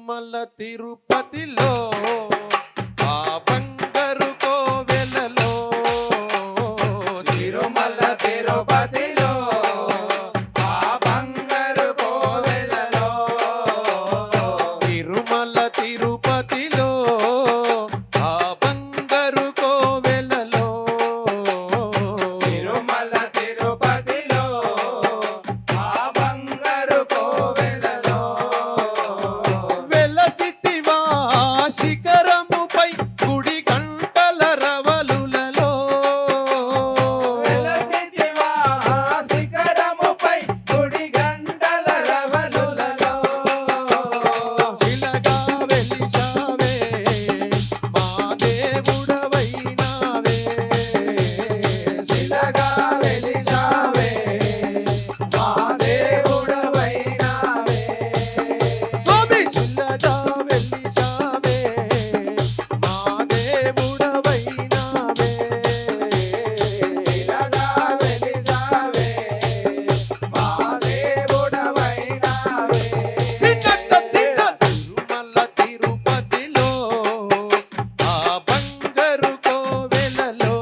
తిరుమల తిరుపతిలో ఆ బంగారు కోవెలలో తిరుమల తిరుపతిలో ఆ బంగారు కోవెలలో తిరుమల తిరుపతిలో ఆ బంగారు కోవెలలో తిరుమల తిరుపతిలో ఆ బంగారు కోవెలలో వెలసితివా శిఖరముపై గుడి గంటల రవలులలో వెలసితివా శిఖరముపై గుడి గంటల రవలులలో శిలగా వెలిశావే మా దేవుడవైనావే శిలగా వెలిశావే మా దేవుడవైనావే స్వామి శిలగా వెలిశావే మా దేవుడవైనావే శిలగా వెలిశావే మా దేవుడవైనావే తిన్నట్ట తిన్న తిరుమల తిరుపతిలో ఆ బంగారు కోవెలలో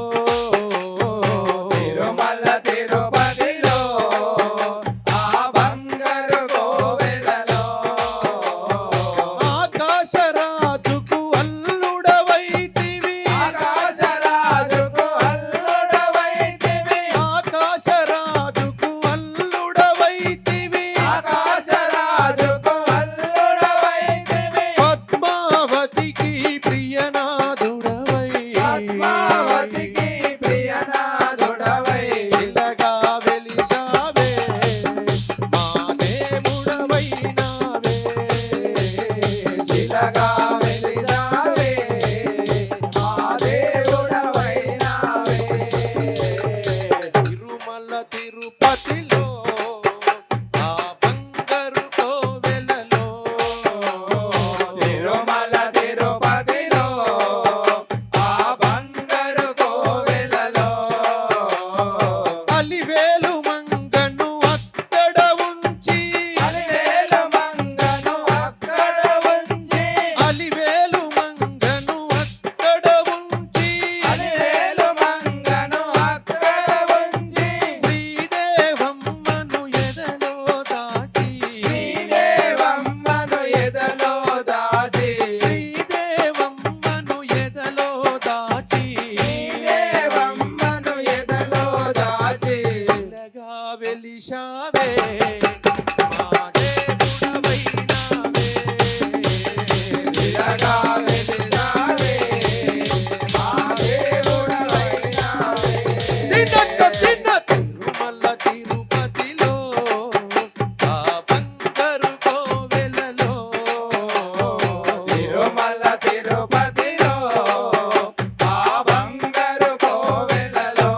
తిరుమల తిరుపతిలో ఆ బంగారు కోవెలలో ఆకాశరాజుకు అల్లుడవైతివి ఆకాశరాజుకు అల్లుడవైతివి ఆకాశరాజుకు అల్లుడవైతివి ఆకాశరాజుకు అల్లుడవైతివి పద్మావతికి ప్రియనాథుడవై పద్మావతికి ప్రియనాథుడవై శిలగా వెలిశావే మా దేవుడవైనావే శిలగా వెలిశావే మా దేవుడవైనావే తిరుమల తిరుపతిలో ఆ బంగారు కోవెలలో తిరుమల తిరుపతిలో ఆ బంగారు కోవెలలో అలివేలు మంగను అక్కడ ఉంచి అలివేలు మంగను అక్కడ ఉంచి అలివేలు మంగను అక్కడ ఉంచి అలివేలు మంగను అక్కడ ఉంచి శ్రీదేవమ్మను ఎదలో దాచి శ్రీదేవమ్మను ఎదలో దాచి శ్రీదేవమ్మను ఎదలో దాచి శ్రీదేవమ్మను ఎదలో దాచి శిలగా వెలిశావే మా దేవుడవైనావే శిలగా వెలిశావే మా దేవుడవైనావే తిన్నట్ట తిన్న తిరుమల తిరుపతిలో ఆ బంగారు కోవెలలో తిరుమల తిరుపతిలో ఆ బంగారు కోవెలలో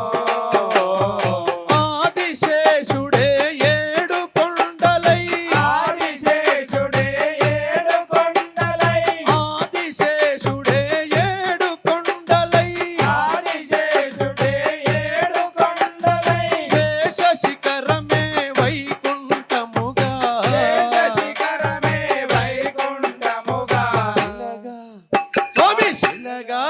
ఆదిశేషుడే ఏడు కొండలై ఆదిశేషుడే ఏడు కొండలై ఆదిశేషుడే ఏడు కొండలై ఆదిశేషుడే ఏడు కొండలై శేష శిఖరమే వైకుంఠముగా శేష శిఖరమే వైకుంఠముగా శిలగా స్వామి శిలగా